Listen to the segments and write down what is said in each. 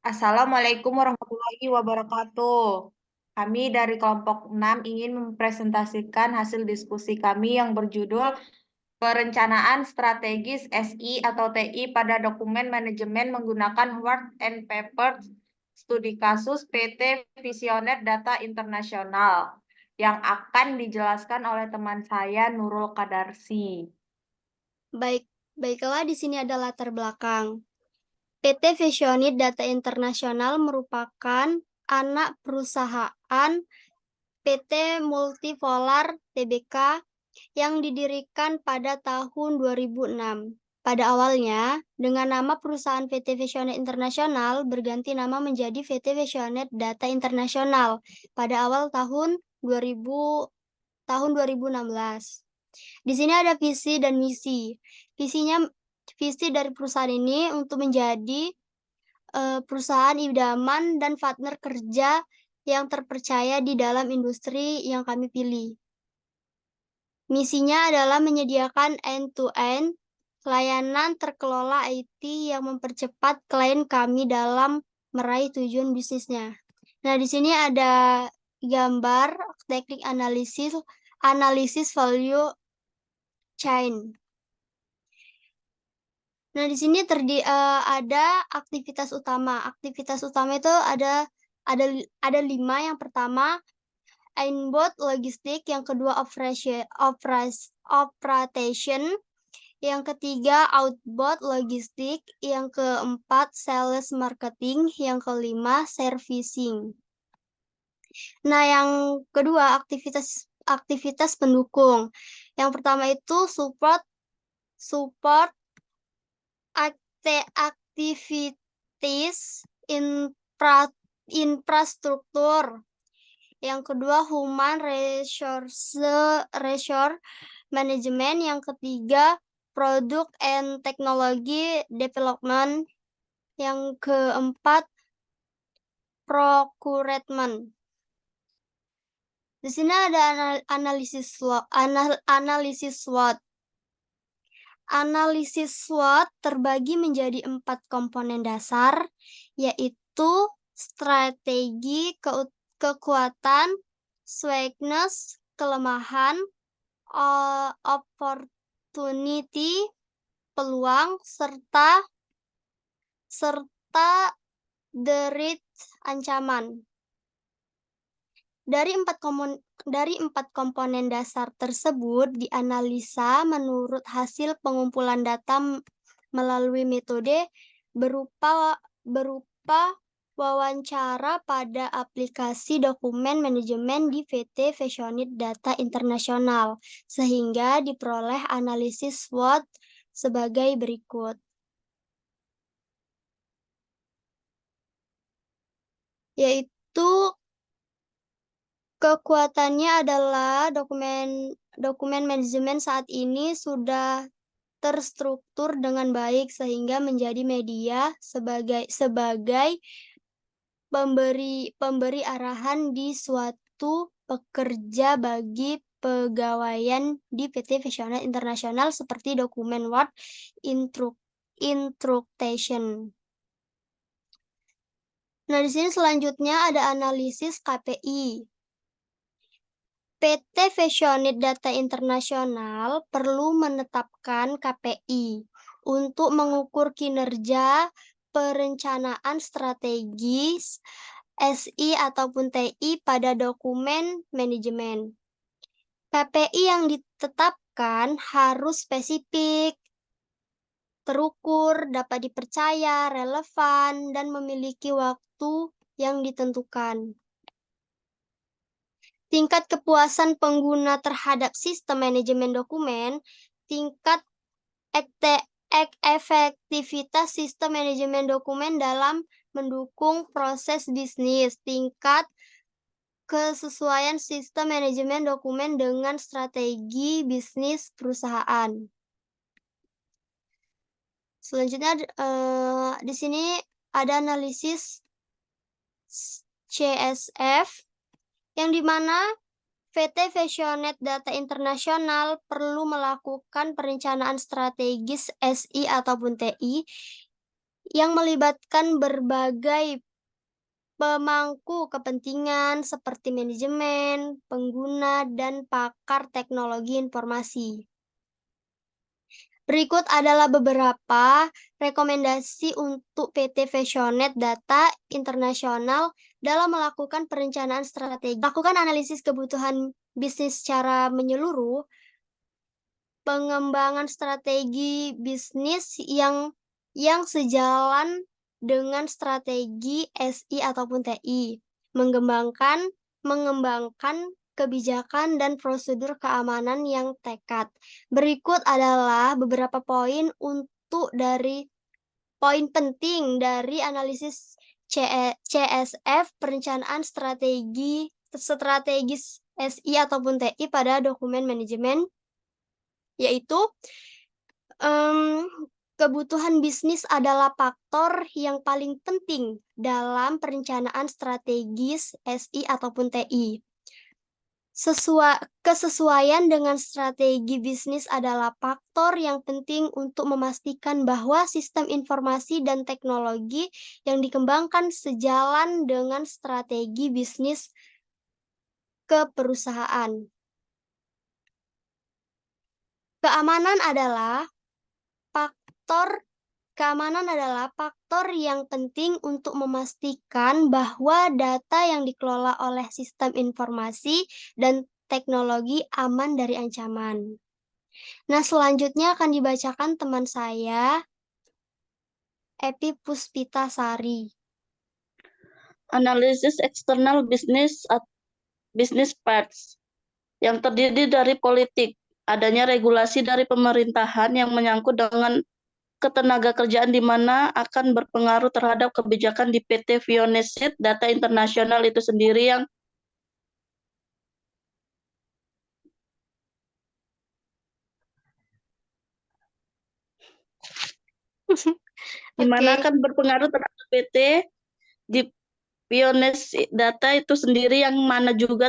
Assalamualaikum warahmatullahi wabarakatuh. Kami dari kelompok 6 ingin mempresentasikan hasil diskusi kami yang berjudul Perencanaan Strategis SI atau TI pada Dokumen Manajemen menggunakan Word and Paper Studi Kasus PT Visioner Data Internasional yang akan dijelaskan oleh teman saya Nurul Kadarsi. Baiklah, di sini ada latar belakang. PT Visionit Data Internasional merupakan anak perusahaan PT Multipolar Tbk yang didirikan pada tahun 2006. Pada awalnya, dengan nama perusahaan PT Visionet Internasional berganti nama menjadi PT Visionet Data Internasional pada awal tahun 2016. Di sini ada visi dan misi. Visi dari perusahaan ini untuk menjadi perusahaan idaman dan partner kerja yang terpercaya di dalam industri yang kami pilih. Misinya adalah menyediakan end-to-end layanan terkelola IT yang mempercepat klien kami dalam meraih tujuan bisnisnya. Nah, di sini ada gambar teknik analisis value chain. Nah, di sini ada aktivitas utama. Aktivitas utama itu ada 5. Yang pertama, inbound logistik, yang kedua operation, yang ketiga outbound logistik, yang keempat sales marketing, yang kelima servicing. Nah, yang kedua aktivitas pendukung. Yang pertama itu support aktivitas infrastruktur. Yang kedua human resource management. Yang ketiga product and technology development. Yang keempat procurement. Di sini ada analisis SWOT. Analisis SWOT terbagi menjadi 4 komponen dasar, yaitu strategi, kekuatan, weakness, kelemahan, opportunity, peluang, serta threat, ancaman. Dari empat komponen dasar tersebut dianalisa menurut hasil pengumpulan data melalui metode berupa wawancara pada aplikasi dokumen manajemen di PT Visionit Data Internasional, sehingga diperoleh analisis SWOT sebagai berikut. Yaitu kekuatannya adalah dokumen manajemen saat ini sudah terstruktur dengan baik sehingga menjadi media sebagai pemberi arahan di suatu pekerja bagi pegawaian di PT Visionet Internasional seperti dokumen Word instruction. Nah, di sini selanjutnya ada analisis KPI. PT Visionit Data Internasional perlu menetapkan KPI untuk mengukur kinerja perencanaan strategis SI ataupun TI pada dokumen manajemen. KPI yang ditetapkan harus spesifik, terukur, dapat dipercaya, relevan, dan memiliki waktu yang ditentukan. Tingkat kepuasan pengguna terhadap sistem manajemen dokumen, tingkat efektivitas sistem manajemen dokumen dalam mendukung proses bisnis, tingkat kesesuaian sistem manajemen dokumen dengan strategi bisnis perusahaan. Selanjutnya di sini ada analisis CSF, yang dimana PT Visionet Data Internasional perlu melakukan perencanaan strategis SI ataupun TI yang melibatkan berbagai pemangku kepentingan seperti manajemen, pengguna, dan pakar teknologi informasi. Berikut adalah beberapa rekomendasi untuk PT Visionet Data Internasional dalam melakukan perencanaan strategi. Lakukan analisis kebutuhan bisnis secara menyeluruh, pengembangan strategi bisnis yang sejalan dengan strategi SI ataupun TI, mengembangkan kebijakan dan prosedur keamanan yang tekat. Berikut adalah beberapa poin poin penting dari analisis CSF perencanaan strategis SI ataupun TI pada dokumen manajemen, yaitu kebutuhan bisnis adalah faktor yang paling penting dalam perencanaan strategis SI ataupun TI. Kesesuaian dengan strategi bisnis adalah faktor yang penting untuk memastikan bahwa sistem informasi dan teknologi yang dikembangkan sejalan dengan strategi bisnis perusahaan. Keamanan adalah faktor yang penting untuk memastikan bahwa data yang dikelola oleh sistem informasi dan teknologi aman dari ancaman. Nah, selanjutnya akan dibacakan teman saya, Epi Puspitasari. Analisis eksternal business parts yang terdiri dari politik, adanya regulasi dari pemerintahan yang menyangkut dengan ketenagakerjaan di mana akan berpengaruh terhadap kebijakan di PT Visionet Data Internasional itu sendiri yang di mana akan berpengaruh terhadap PT di Visionet Data itu sendiri yang mana juga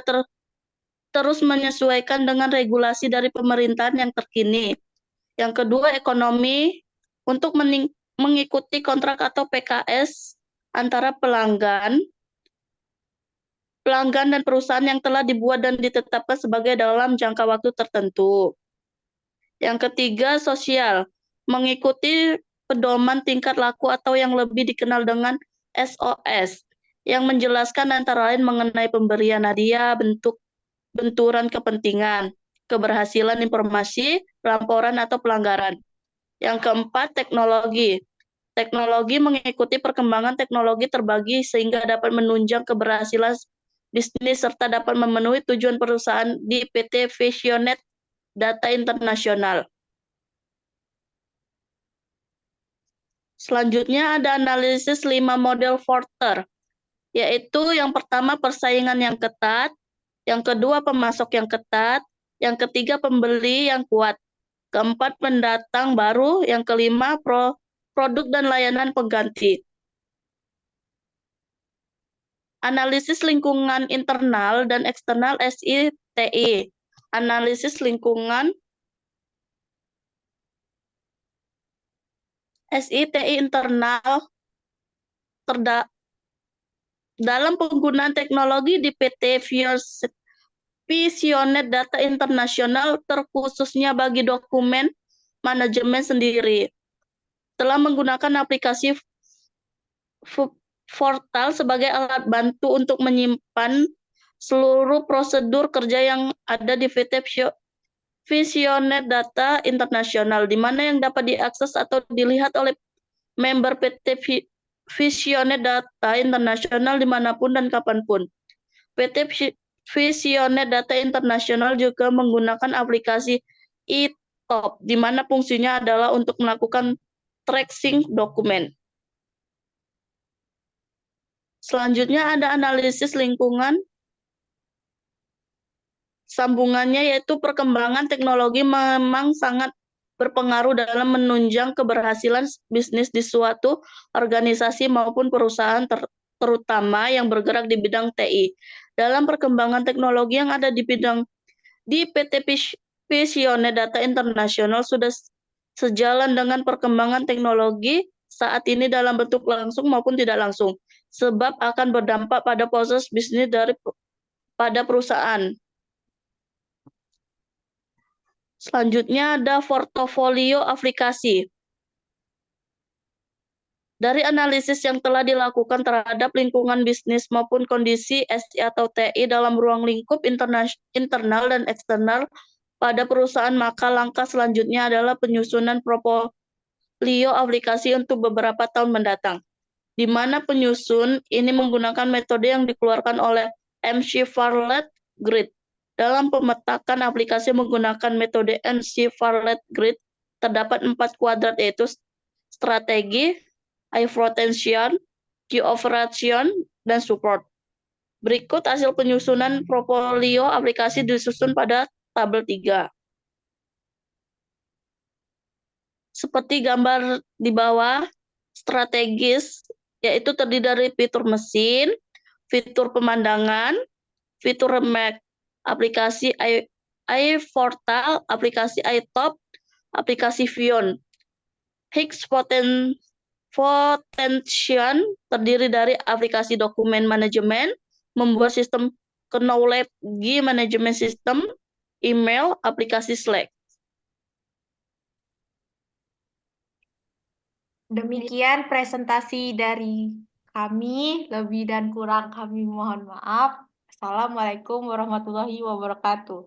terus menyesuaikan dengan regulasi dari pemerintahan yang terkini. Yang kedua, ekonomi untuk mengikuti kontrak atau PKS antara pelanggan dan perusahaan yang telah dibuat dan ditetapkan sebagai dalam jangka waktu tertentu. Yang ketiga, sosial, mengikuti pedoman tingkat laku atau yang lebih dikenal dengan SOS, yang menjelaskan antara lain mengenai pemberian hadiah, benturan kepentingan, keberhasilan informasi, laporan atau pelanggaran. Yang keempat, teknologi. Teknologi mengikuti perkembangan teknologi terbagi sehingga dapat menunjang keberhasilan bisnis serta dapat memenuhi tujuan perusahaan di PT Visionet Data Internasional. Selanjutnya ada analisis 5 model Porter, yaitu yang pertama persaingan yang ketat, yang kedua pemasok yang ketat, yang ketiga pembeli yang kuat, keempat pendatang baru, yang kelima produk dan layanan pengganti. Analisis lingkungan internal dan eksternal SI/TI. Analisis lingkungan SI/TI internal dalam penggunaan teknologi di PT Visionet Data Internasional terkhususnya bagi dokumen manajemen sendiri. Telah menggunakan aplikasi Portal sebagai alat bantu untuk menyimpan seluruh prosedur kerja yang ada di PT Visionet Data Internasional, di mana yang dapat diakses atau dilihat oleh member PT Visionet Data Internasional dimanapun dan kapanpun. PT Visionet Data Internasional juga menggunakan aplikasi e-top, di mana fungsinya adalah untuk melakukan tracing dokumen. Selanjutnya ada analisis lingkungan. Sambungannya yaitu perkembangan teknologi memang sangat berpengaruh dalam menunjang keberhasilan bisnis di suatu organisasi maupun perusahaan terutama yang bergerak di bidang TI. Dalam perkembangan teknologi yang ada di PT Visionet Data Internasional sudah sejalan dengan perkembangan teknologi saat ini dalam bentuk langsung maupun tidak langsung, sebab akan berdampak pada proses bisnis pada perusahaan. Selanjutnya ada portofolio aplikasi. Dari analisis yang telah dilakukan terhadap lingkungan bisnis maupun kondisi SI atau TI dalam ruang lingkup internal dan eksternal pada perusahaan, maka langkah selanjutnya adalah penyusunan portofolio aplikasi untuk beberapa tahun mendatang, di mana penyusun ini menggunakan metode yang dikeluarkan oleh MC-Farley Grid. Dalam pemetakan aplikasi menggunakan metode MC-Farley Grid, terdapat 4 kuadrat, yaitu strategi, high potential, key operation, dan support. Berikut hasil penyusunan portofolio aplikasi disusun pada tabel 3. Seperti gambar di bawah, strategis yaitu terdiri dari fitur mesin, fitur pemandangan, fitur remake, aplikasi iPortal, aplikasi iTop, aplikasi Vion. High Potential terdiri dari aplikasi dokumen manajemen, membuat sistem knowledge management system, email, aplikasi Slack. Demikian presentasi dari kami, lebih dan kurang kami mohon maaf. Assalamualaikum warahmatullahi wabarakatuh.